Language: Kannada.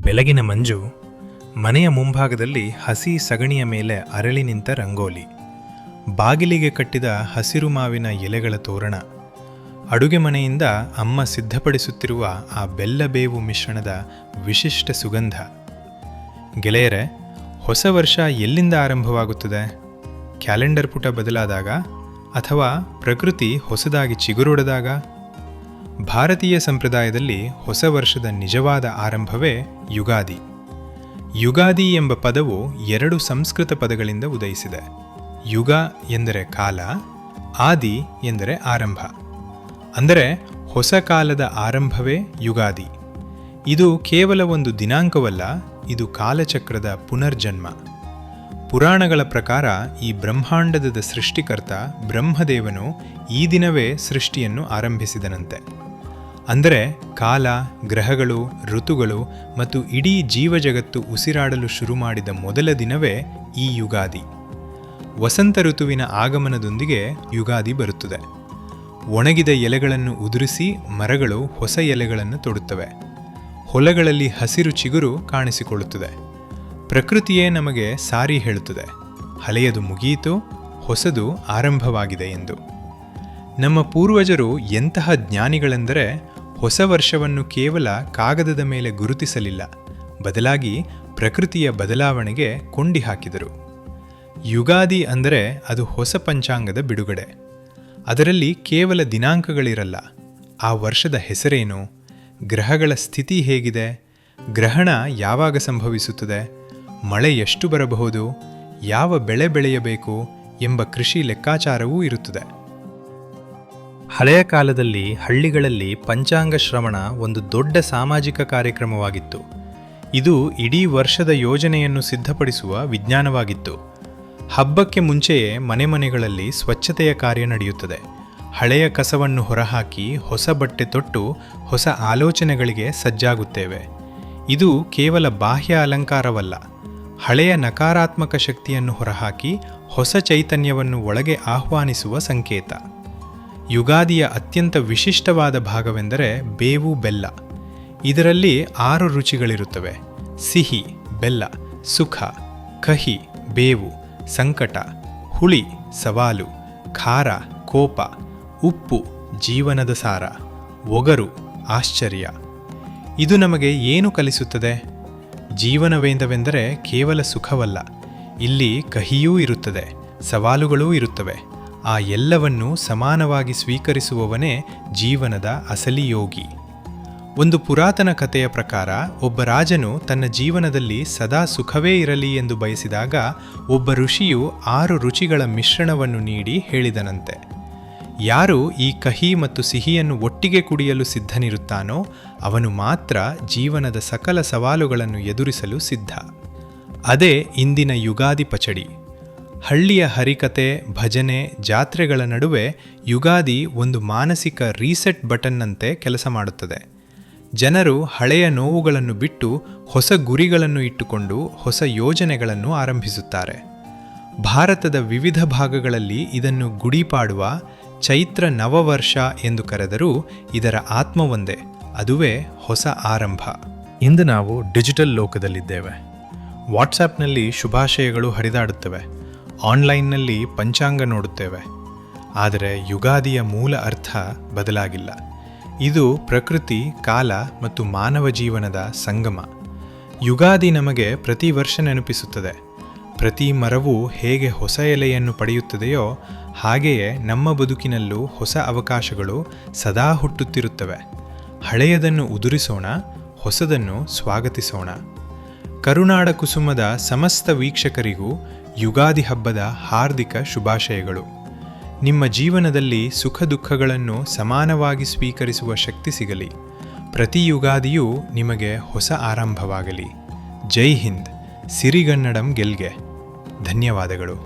ಬೆಳಗಿನ ಮಂಜು, ಮನೆಯ ಮುಂಭಾಗದಲ್ಲಿ ಹಸಿ ಸಗಣಿಯ ಮೇಲೆ ಅರಳಿ ನಿಂತ ರಂಗೋಲಿ, ಬಾಗಿಲಿಗೆ ಕಟ್ಟಿದ ಹಸಿರು ಮಾವಿನ ಎಲೆಗಳ ತೋರಣ, ಅಡುಗೆ ಮನೆಯಿಂದ ಅಮ್ಮ ಸಿದ್ಧಪಡಿಸುತ್ತಿರುವ ಆ ಬೆಲ್ಲ ಬೇವು ಮಿಶ್ರಣದ ವಿಶಿಷ್ಟ ಸುಗಂಧ. ಗೆಳೆಯರೆ, ಹೊಸ ವರ್ಷ ಎಲ್ಲಿಂದ ಆರಂಭವಾಗುತ್ತದೆ? ಕ್ಯಾಲೆಂಡರ್ ಪುಟ ಬದಲಾದಾಗ ಅಥವಾ ಪ್ರಕೃತಿ ಹೊಸದಾಗಿ ಚಿಗುರೊಡೆದಾಗ? ಭಾರತೀಯ ಸಂಪ್ರದಾಯದಲ್ಲಿ ಹೊಸ ವರ್ಷದ ನಿಜವಾದ ಆರಂಭವೇ ಯುಗಾದಿ. ಯುಗಾದಿ ಎಂಬ ಪದವು 2 ಸಂಸ್ಕೃತ ಪದಗಳಿಂದ ಉದಯಿಸಿದೆ. ಯುಗ ಎಂದರೆ ಕಾಲ, ಆದಿ ಎಂದರೆ ಆರಂಭ. ಅಂದರೆ ಹೊಸ ಕಾಲದ ಆರಂಭವೇ ಯುಗಾದಿ. ಇದು ಕೇವಲ ಒಂದು ದಿನಾಂಕವಲ್ಲ, ಇದು ಕಾಲಚಕ್ರದ ಪುನರ್ಜನ್ಮ. ಪುರಾಣಗಳ ಪ್ರಕಾರ ಈ ಬ್ರಹ್ಮಾಂಡದ ಸೃಷ್ಟಿಕರ್ತ ಬ್ರಹ್ಮದೇವನು ಈ ದಿನವೇ ಸೃಷ್ಟಿಯನ್ನು ಆರಂಭಿಸಿದನಂತೆ. ಅಂದರೆ ಕಾಲ, ಗ್ರಹಗಳು, ಋತುಗಳು ಮತ್ತು ಇಡೀ ಜೀವಜಗತ್ತು ಉಸಿರಾಡಲು ಶುರು ಮಾಡಿದ ಮೊದಲ ದಿನವೇ ಈ ಯುಗಾದಿ. ವಸಂತ ಋತುವಿನ ಆಗಮನದೊಂದಿಗೆ ಯುಗಾದಿ ಬರುತ್ತದೆ. ಒಣಗಿದ ಎಲೆಗಳನ್ನು ಉದುರಿಸಿ ಮರಗಳು ಹೊಸ ಎಲೆಗಳನ್ನು ತೊಡುತ್ತವೆ. ಹೊಲಗಳಲ್ಲಿ ಹಸಿರು ಚಿಗುರು ಕಾಣಿಸಿಕೊಳ್ಳುತ್ತದೆ. ಪ್ರಕೃತಿಯೇ ನಮಗೆ ಸಾರಿ ಹೇಳುತ್ತದೆ, ಹಳೆಯದು ಮುಗಿಯಿತು, ಹೊಸದು ಆರಂಭವಾಗಿದೆ ಎಂದು. ನಮ್ಮ ಪೂರ್ವಜರು ಎಂತಹ ಜ್ಞಾನಿಗಳೆಂದರೆ, ಹೊಸ ವರ್ಷವನ್ನು ಕೇವಲ ಕಾಗದದ ಮೇಲೆ ಗುರುತಿಸಲಿಲ್ಲ, ಬದಲಾಗಿ ಪ್ರಕೃತಿಯ ಬದಲಾವಣೆಗೆ ಕೊಂಡಿ ಹಾಕಿದರು. ಯುಗಾದಿ ಅಂದರೆ ಅದು ಹೊಸ ಪಂಚಾಂಗದ ಬಿಡುಗಡೆ. ಅದರಲ್ಲಿ ಕೇವಲ ದಿನಾಂಕಗಳಿರಲ್ಲ, ಆ ವರ್ಷದ ಹೆಸರೇನು, ಗ್ರಹಗಳ ಸ್ಥಿತಿ ಹೇಗಿದೆ, ಗ್ರಹಣ ಯಾವಾಗ ಸಂಭವಿಸುತ್ತದೆ, ಮಳೆ ಎಷ್ಟು ಬರಬಹುದು, ಯಾವ ಬೆಳೆ ಬೆಳೆಯಬೇಕು ಎಂಬ ಕೃಷಿ ಲೆಕ್ಕಾಚಾರವೂ ಇರುತ್ತದೆ. ಹಳೆಯ ಕಾಲದಲ್ಲಿ ಹಳ್ಳಿಗಳಲ್ಲಿ ಪಂಚಾಂಗ ಶ್ರವಣ ಒಂದು ದೊಡ್ಡ ಸಾಮಾಜಿಕ ಕಾರ್ಯಕ್ರಮವಾಗಿತ್ತು. ಇದು ಇಡೀ ವರ್ಷದ ಯೋಜನೆಯನ್ನು ಸಿದ್ಧಪಡಿಸುವ ವಿಜ್ಞಾನವಾಗಿತ್ತು. ಹಬ್ಬಕ್ಕೆ ಮುಂಚೆಯೇ ಮನೆಗಳಲ್ಲಿ ಸ್ವಚ್ಛತೆಯ ಕಾರ್ಯ ನಡೆಯುತ್ತದೆ. ಹಳೆಯ ಕಸವನ್ನು ಹೊರಹಾಕಿ ಹೊಸ ಬಟ್ಟೆ ತೊಟ್ಟು ಹೊಸ ಆಲೋಚನೆಗಳಿಗೆ ಸಜ್ಜಾಗುತ್ತೇವೆ. ಇದು ಕೇವಲ ಬಾಹ್ಯ ಅಲಂಕಾರವಲ್ಲ, ಹಳೆಯ ನಕಾರಾತ್ಮಕ ಶಕ್ತಿಯನ್ನು ಹೊರಹಾಕಿ ಹೊಸ ಚೈತನ್ಯವನ್ನು ಒಳಗೆ ಆಹ್ವಾನಿಸುವ ಸಂಕೇತ. ಯುಗಾದಿಯ ಅತ್ಯಂತ ವಿಶಿಷ್ಟವಾದ ಭಾಗವೆಂದರೆ ಬೇವು ಬೆಲ್ಲ. ಇದರಲ್ಲಿ 6 ರುಚಿಗಳಿರುತ್ತವೆ: ಸಿಹಿ ಬೆಲ್ಲ, ಸುಖ ಕಹಿ ಬೇವು, ಸಂಕಟ ಹುಳಿ ಸವಾಲು, ಖಾರ ಕೋಪ, ಉಪ್ಪು ಜೀವನದ ಸಾರ, ಒಗರು ಆಶ್ಚರ್ಯ. ಇದು ನಮಗೆ ಏನು ಕಲಿಸುತ್ತದೆ? ಜೀವನವೆಂದವೆಂದರೆ ಕೇವಲ ಸುಖವಲ್ಲ, ಇಲ್ಲಿ ಕಹಿಯೂ ಇರುತ್ತದೆ, ಸವಾಲುಗಳೂ ಇರುತ್ತವೆ. ಆ ಎಲ್ಲವನ್ನೂ ಸಮಾನವಾಗಿ ಸ್ವೀಕರಿಸುವವನೇ ಜೀವನದ ಅಸಲಿ ಯೋಗಿ. ಒಂದು ಪುರಾತನ ಕಥೆಯ ಪ್ರಕಾರ, ಒಬ್ಬ ರಾಜನು ತನ್ನ ಜೀವನದಲ್ಲಿ ಸದಾ ಸುಖವೇ ಇರಲಿ ಎಂದು ಬಯಸಿದಾಗ ಒಬ್ಬ ಋಷಿಯು 6 ರುಚಿಗಳ ಮಿಶ್ರಣವನ್ನು ನೀಡಿ ಹೇಳಿದನಂತೆ, ಯಾರು ಈ ಕಹಿ ಮತ್ತು ಸಿಹಿಯನ್ನು ಒಟ್ಟಿಗೆ ಕುಡಿಯಲು ಸಿದ್ಧನಿರುತ್ತಾನೋ ಅವನು ಮಾತ್ರ ಜೀವನದ ಸಕಲ ಸವಾಲುಗಳನ್ನು ಎದುರಿಸಲು ಸಿದ್ಧ. ಅದೇ ಇಂದಿನ ಯುಗಾದಿ ಪಚಡಿ. ಹಳ್ಳಿಯ ಹರಿಕತೆ, ಭಜನೆ, ಜಾತ್ರೆಗಳ ನಡುವೆ ಯುಗಾದಿ ಒಂದು ಮಾನಸಿಕ ರೀಸೆಟ್ ಬಟನ್ನಂತೆ ಕೆಲಸ ಮಾಡುತ್ತದೆ. ಜನರು ಹಳೆಯ ನೋವುಗಳನ್ನು ಬಿಟ್ಟು ಹೊಸ ಗುರಿಗಳನ್ನು ಇಟ್ಟುಕೊಂಡು ಹೊಸ ಯೋಜನೆಗಳನ್ನು ಆರಂಭಿಸುತ್ತಾರೆ. ಭಾರತದ ವಿವಿಧ ಭಾಗಗಳಲ್ಲಿ ಇದನ್ನು ಗುಡಿಪಾಡುವ, ಚೈತ್ರ ನವವರ್ಷ ಎಂದು ಕರೆದರೂ ಇದರ ಆತ್ಮ ಒಂದೇ, ಅದುವೇ ಹೊಸ ಆರಂಭ. ಇಂದು ನಾವು ಡಿಜಿಟಲ್ ಲೋಕದಲ್ಲಿದ್ದೇವೆ. ವಾಟ್ಸಾಪ್ನಲ್ಲಿ ಶುಭಾಶಯಗಳು ಹರಿದಾಡುತ್ತವೆ, ಆನ್ಲೈನ್ನಲ್ಲಿ ಪಂಚಾಂಗ ನೋಡುತ್ತೇವೆ. ಆದರೆ ಯುಗಾದಿಯ ಮೂಲ ಅರ್ಥ ಬದಲಾಗಿಲ್ಲ. ಇದು ಪ್ರಕೃತಿ, ಕಾಲ ಮತ್ತು ಮಾನವ ಜೀವನದ ಸಂಗಮ. ಯುಗಾದಿ ನಮಗೆ ಪ್ರತಿ ವರ್ಷ ನೆನಪಿಸುತ್ತದೆ, ಪ್ರತಿ ಮರವೂ ಹೇಗೆ ಹೊಸ ಎಲೆಯನ್ನು ಪಡೆಯುತ್ತದೆಯೋ ಹಾಗೆಯೇ ನಮ್ಮ ಬದುಕಿನಲ್ಲೂ ಹೊಸ ಅವಕಾಶಗಳು ಸದಾ ಹುಟ್ಟುತ್ತಿರುತ್ತವೆ. ಹಳೆಯದನ್ನು ಉದುರಿಸೋಣ, ಹೊಸದನ್ನು ಸ್ವಾಗತಿಸೋಣ. ಕರುನಾಡ ಕುಸುಮದ ಸಮಸ್ತ ವೀಕ್ಷಕರಿಗೂ ಯುಗಾದಿ ಹಬ್ಬದ ಹಾರ್ದಿಕ ಶುಭಾಶಯಗಳು. ನಿಮ್ಮ ಜೀವನದಲ್ಲಿ ಸುಖ ದುಃಖಗಳನ್ನು ಸಮಾನವಾಗಿ ಸ್ವೀಕರಿಸುವ ಶಕ್ತಿ ಸಿಗಲಿ. ಪ್ರತಿ ಯುಗಾದಿಯೂ ನಿಮಗೆ ಹೊಸ ಆರಂಭವಾಗಲಿ. ಜೈ ಹಿಂದ್. ಸಿರಿಗನ್ನಡಂ ಗೆಲ್ಗೆ. ಧನ್ಯವಾದಗಳು.